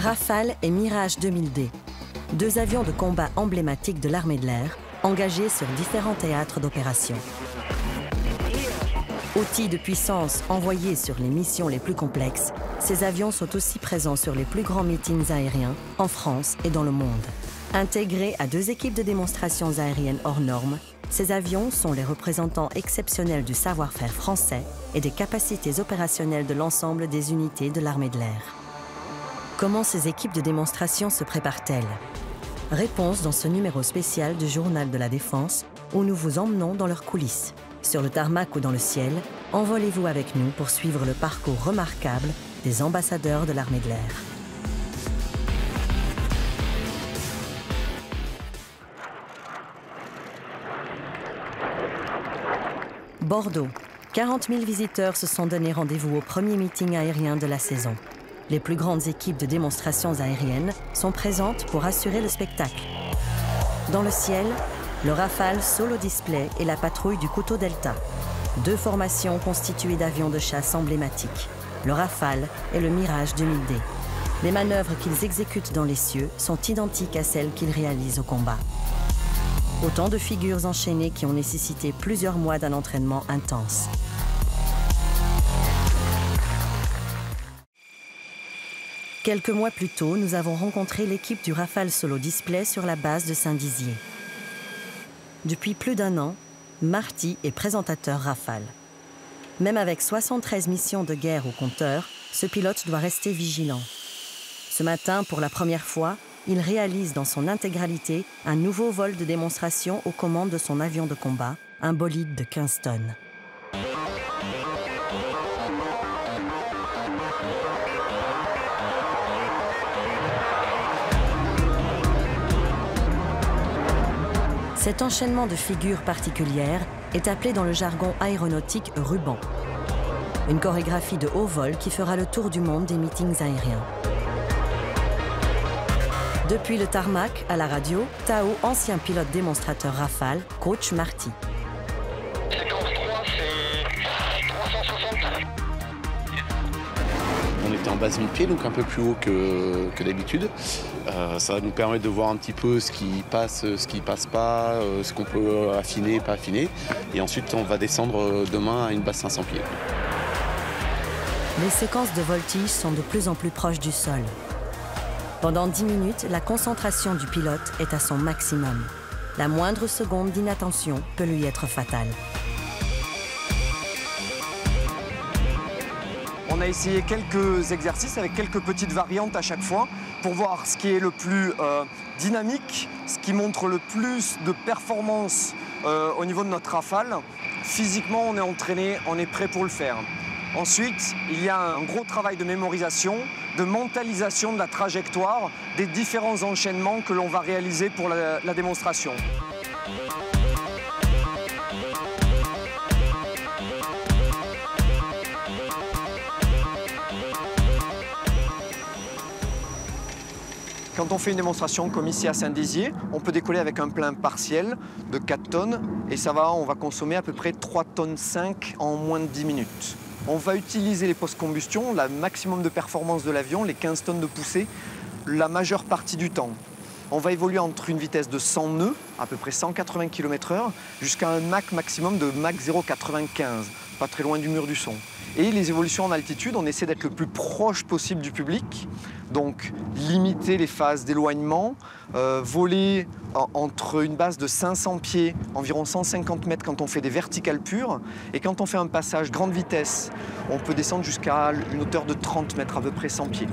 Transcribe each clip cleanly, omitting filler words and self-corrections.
Rafale et Mirage 2000D, deux avions de combat emblématiques de l'armée de l'air, engagés sur différents théâtres d'opération. Outils de puissance envoyés sur les missions les plus complexes, ces avions sont aussi présents sur les plus grands meetings aériens en France et dans le monde. Intégrés à deux équipes de démonstrations aériennes hors normes, ces avions sont les représentants exceptionnels du savoir-faire français et des capacités opérationnelles de l'ensemble des unités de l'armée de l'air. Comment ces équipes de démonstration se préparent-elles? Réponse dans ce numéro spécial du Journal de la Défense, où nous vous emmenons dans leurs coulisses. Sur le tarmac ou dans le ciel, envolez-vous avec nous pour suivre le parcours remarquable des ambassadeurs de l'armée de l'air. Bordeaux. 40 000 visiteurs se sont donné rendez-vous au premier meeting aérien de la saison. Les plus grandes équipes de démonstrations aériennes sont présentes pour assurer le spectacle. Dans le ciel, le Rafale Solo Display et la patrouille du Couteau Delta. Deux formations constituées d'avions de chasse emblématiques, le Rafale et le Mirage 2000D. Les manœuvres qu'ils exécutent dans les cieux sont identiques à celles qu'ils réalisent au combat. Autant de figures enchaînées qui ont nécessité plusieurs mois d'un entraînement intense. Quelques mois plus tôt, nous avons rencontré l'équipe du Rafale Solo Display sur la base de Saint-Dizier. Depuis plus d'un an, Marty est présentateur Rafale. Même avec 73 missions de guerre au compteur, ce pilote doit rester vigilant. Ce matin, pour la première fois, il réalise dans son intégralité un nouveau vol de démonstration aux commandes de son avion de combat, un bolide de 15 tonnes. Cet enchaînement de figures particulières est appelé dans le jargon aéronautique ruban. Une chorégraphie de haut vol qui fera le tour du monde des meetings aériens. Depuis le tarmac à la radio, Tao, ancien pilote démonstrateur Rafale, coach Marty. Séquence 3, c'est 360. On était en basement de pied, donc un peu plus haut que d'habitude. Ça va nous permettre de voir un petit peu ce qui passe pas, ce qu'on peut affiner, pas affiner. Et ensuite, on va descendre demain à une base 500 pieds. Les séquences de voltige sont de plus en plus proches du sol. Pendant 10 minutes, la concentration du pilote est à son maximum. La moindre seconde d'inattention peut lui être fatale. On a essayé quelques exercices avec quelques petites variantes à chaque fois pour voir ce qui est le plus dynamique, ce qui montre le plus de performance au niveau de notre Rafale. Physiquement, on est entraîné, on est prêt pour le faire. Ensuite, il y a un gros travail de mémorisation, de mentalisation de la trajectoire des différents enchaînements que l'on va réaliser pour la démonstration. Quand on fait une démonstration comme ici à Saint-Dizier, on peut décoller avec un plein partiel de 4 tonnes et on va consommer à peu près 3,5 tonnes en moins de 10 minutes. On va utiliser les post-combustion, le maximum de performance de l'avion, les 15 tonnes de poussée, la majeure partie du temps. On va évoluer entre une vitesse de 100 nœuds, à peu près 180 km/h, jusqu'à un Mach maximum de Mach 0,95, pas très loin du mur du son. Et les évolutions en altitude, on essaie d'être le plus proche possible du public, donc limiter les phases d'éloignement, voler entre une base de 500 pieds, environ 150 mètres quand on fait des verticales pures, et quand on fait un passage grande vitesse, on peut descendre jusqu'à une hauteur de 30 mètres, à peu près 100 pieds.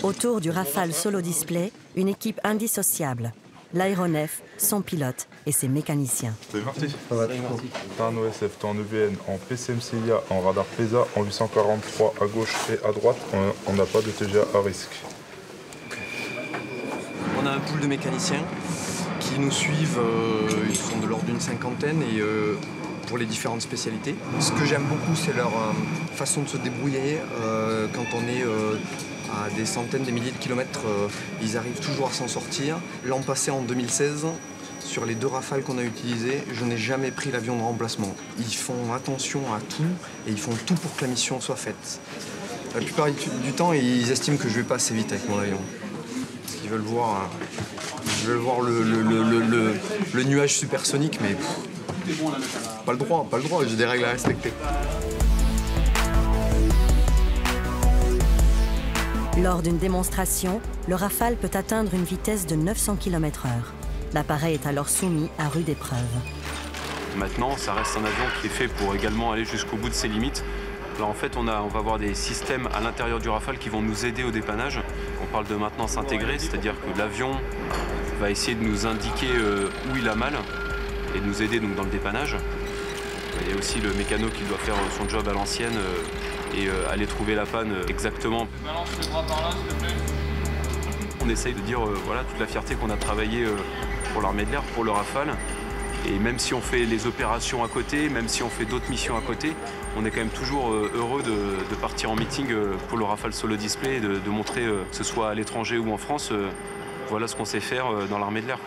Autour du Rafale Solo Display, une équipe indissociable. L'aéronef, son pilote et ses mécaniciens. C'est parti. T'as un OSF, t'as un EBN en PCMCIA, en radar PESA, en 843 à gauche et à droite. On n'a pas de TGA à risque. On a un pool de mécaniciens qui nous suivent, ils sont de l'ordre d'une cinquantaine et pour les différentes spécialités. Ce que j'aime beaucoup, c'est leur façon de se débrouiller quand on est à des centaines, des milliers de kilomètres, ils arrivent toujours à s'en sortir. L'an passé, en 2016, sur les 2 Rafales qu'on a utilisés, je n'ai jamais pris l'avion de remplacement. Ils font attention à tout et ils font tout pour que la mission soit faite. La plupart du temps, ils estiment que je vais pas assez vite avec mon avion. Parce qu'ils veulent voir, le nuage supersonique, mais pas le droit, j'ai des règles à respecter. Lors d'une démonstration, le Rafale peut atteindre une vitesse de 900 km/h. L'appareil est alors soumis à rude épreuve. Maintenant, ça reste un avion qui est fait pour également aller jusqu'au bout de ses limites. Là, en fait, on va avoir des systèmes à l'intérieur du Rafale qui vont nous aider au dépannage. On parle de maintenance intégrée, c'est-à-dire que l'avion va essayer de nous indiquer où il a mal et de nous aider donc, dans le dépannage. Il y a aussi le mécano qui doit faire son job à l'ancienne et aller trouver la panne exactement. Balance le bras par là, s'il te plaît. On essaye de dire voilà, toute la fierté qu'on a travaillé pour l'armée de l'air, pour le Rafale. Et même si on fait les opérations à côté, même si on fait d'autres missions à côté, on est quand même toujours heureux de partir en meeting pour le Rafale Solo Display et de montrer, que ce soit à l'étranger ou en France, voilà ce qu'on sait faire dans l'armée de l'air.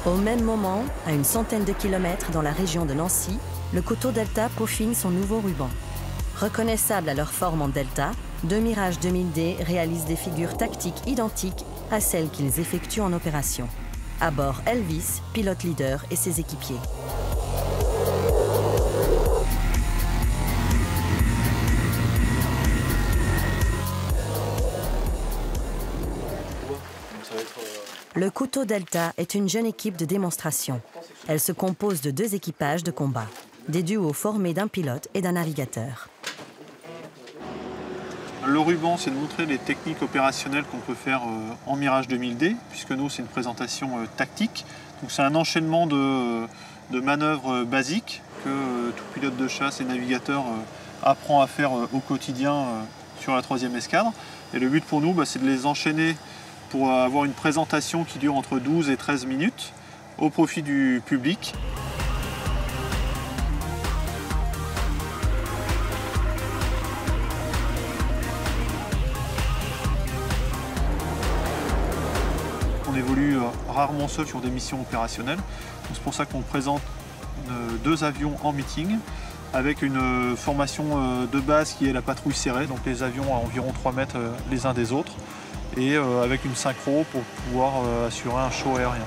Au même moment, à une centaine de kilomètres dans la région de Nancy, le Coteau Delta peaufine son nouveau ruban. Reconnaissables à leur forme en delta, deux Mirage 2000D réalisent des figures tactiques identiques à celles qu'ils effectuent en opération. À bord, Elvis, pilote leader et ses équipiers. Le Coteau Delta est une jeune équipe de démonstration. Elle se compose de deux équipages de combat, des duos formés d'un pilote et d'un navigateur. Le ruban, c'est de montrer les techniques opérationnelles qu'on peut faire en Mirage 2000D, puisque nous, c'est une présentation tactique. Donc c'est un enchaînement de manœuvres basiques que tout pilote de chasse et navigateur apprend à faire au quotidien sur la 3e escadre. Et le but pour nous, c'est de les enchaîner pour avoir une présentation qui dure entre 12 et 13 minutes au profit du public. On évolue rarement seul sur des missions opérationnelles. C'est pour ça qu'on présente deux avions en meeting avec une formation de base qui est la patrouille serrée, donc les avions à environ 3 mètres les uns des autres, et avec une synchro pour pouvoir assurer un show aérien.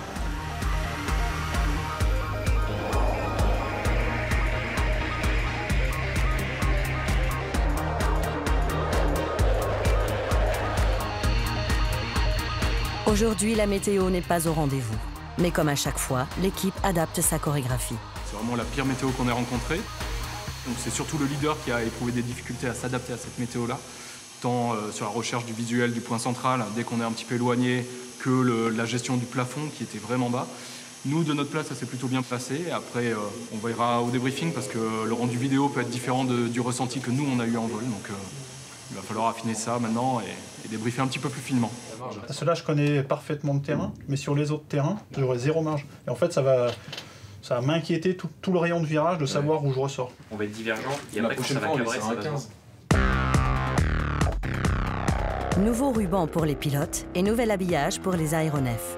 Aujourd'hui, la météo n'est pas au rendez-vous. Mais comme à chaque fois, l'équipe adapte sa chorégraphie. C'est vraiment la pire météo qu'on ait rencontrée. C'est surtout le leader qui a éprouvé des difficultés à s'adapter à cette météo-là, tant sur la recherche du visuel du point central, dès qu'on est un petit peu éloigné, que la gestion du plafond qui était vraiment bas. Nous, de notre place, ça s'est plutôt bien passé. Après, on verra au débriefing parce que le rendu vidéo peut être différent du ressenti que nous, on a eu en vol. Donc, il va falloir affiner ça maintenant et débriefer un petit peu plus finement. Parce que là, je connais parfaitement le terrain, mais sur les autres terrains, j'aurai zéro marge. Et en fait, ça va m'inquiéter tout le rayon de virage de savoir où je ressors. On va être divergent et après, quand ça va cabrer, ça va 15. Nouveau ruban pour les pilotes et nouvel habillage pour les aéronefs.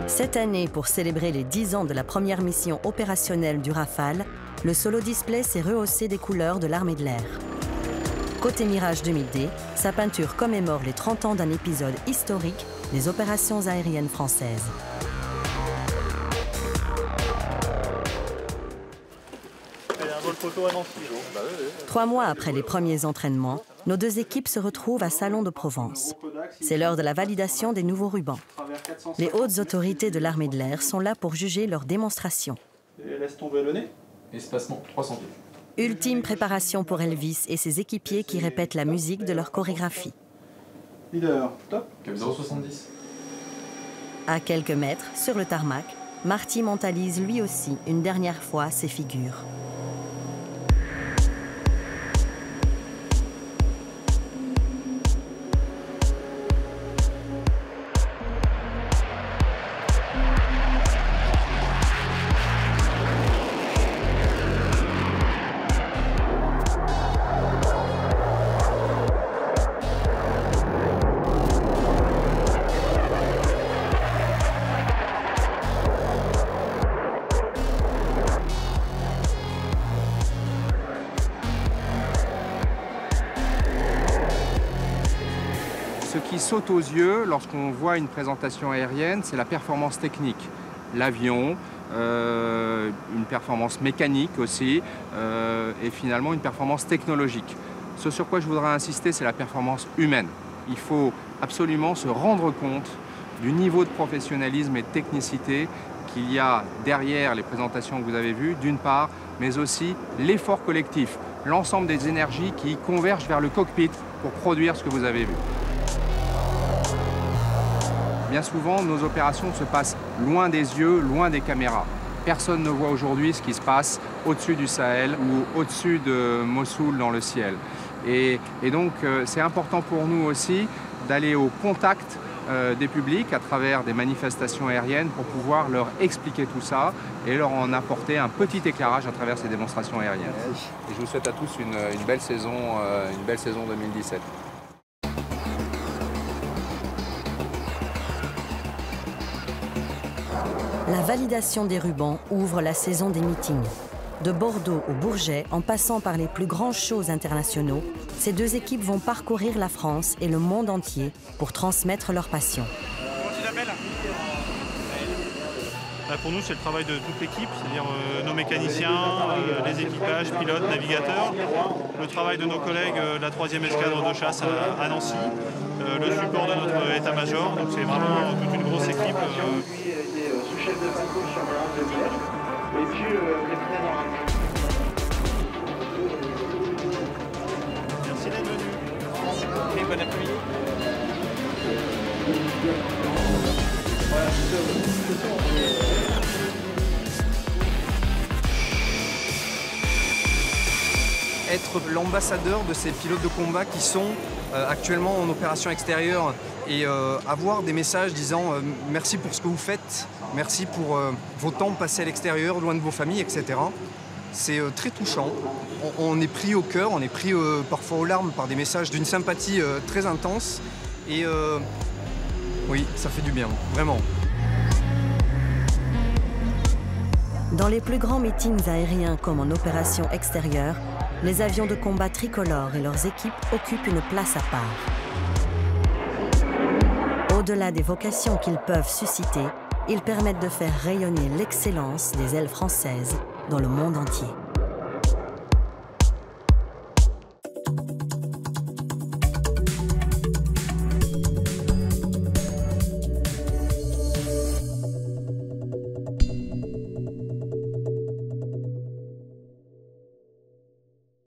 Cette année, pour célébrer les 10 ans de la première mission opérationnelle du Rafale, le Solo Display s'est rehaussé des couleurs de l'armée de l'air. Côté Mirage 2000D, sa peinture commémore les 30 ans d'un épisode historique des opérations aériennes françaises. Trois mois après les premiers entraînements, nos deux équipes se retrouvent à Salon de Provence. C'est l'heure de la validation des nouveaux rubans. Les hautes autorités de l'armée de l'air sont là pour juger leur démonstration. Et laisse tomber le nez. Espacement 300 pieds. Ultime préparation pour Elvis et ses équipiers qui répètent la musique de leur chorégraphie. Leader, top. Cap 070. À quelques mètres, sur le tarmac, Marty mentalise lui aussi une dernière fois ses figures. saute aux yeux lorsqu'on voit une présentation aérienne, c'est la performance technique. L'avion, une performance mécanique aussi, et finalement une performance technologique. Ce sur quoi je voudrais insister, c'est la performance humaine. Il faut absolument se rendre compte du niveau de professionnalisme et de technicité qu'il y a derrière les présentations que vous avez vues, d'une part, mais aussi l'effort collectif, l'ensemble des énergies qui convergent vers le cockpit pour produire ce que vous avez vu. Bien souvent, nos opérations se passent loin des yeux, loin des caméras. Personne ne voit aujourd'hui ce qui se passe au-dessus du Sahel ou au-dessus de Mossoul dans le ciel. Et donc, c'est important pour nous aussi d'aller au contact des publics à travers des manifestations aériennes pour pouvoir leur expliquer tout ça et leur en apporter un petit éclairage à travers ces démonstrations aériennes. Et je vous souhaite à tous une belle saison 2017. La validation des rubans ouvre la saison des meetings. De Bordeaux au Bourget, en passant par les plus grands shows internationaux, ces deux équipes vont parcourir la France et le monde entier pour transmettre leur passion. Pour nous, c'est le travail de toute l'équipe, c'est-à-dire nos mécaniciens, les équipages, pilotes, navigateurs, le travail de nos collègues de la 3e escadre de chasse à Nancy, le support de notre état-major. Donc c'est vraiment toute une grosse équipe. Sous-chef de Paco sur et puis merci d'être venu. Et bon après-midi. Être l'ambassadeur de ces pilotes de combat qui sont actuellement en opération extérieure et avoir des messages disant merci pour ce que vous faites, merci pour vos temps passés à l'extérieur, loin de vos familles, etc. C'est très touchant. On est pris au cœur, on est pris parfois aux larmes par des messages d'une sympathie très intense. Et oui, ça fait du bien, vraiment. Dans les plus grands meetings aériens comme en opération extérieure, les avions de combat tricolores et leurs équipes occupent une place à part. Au-delà des vocations qu'ils peuvent susciter, ils permettent de faire rayonner l'excellence des ailes françaises dans le monde entier.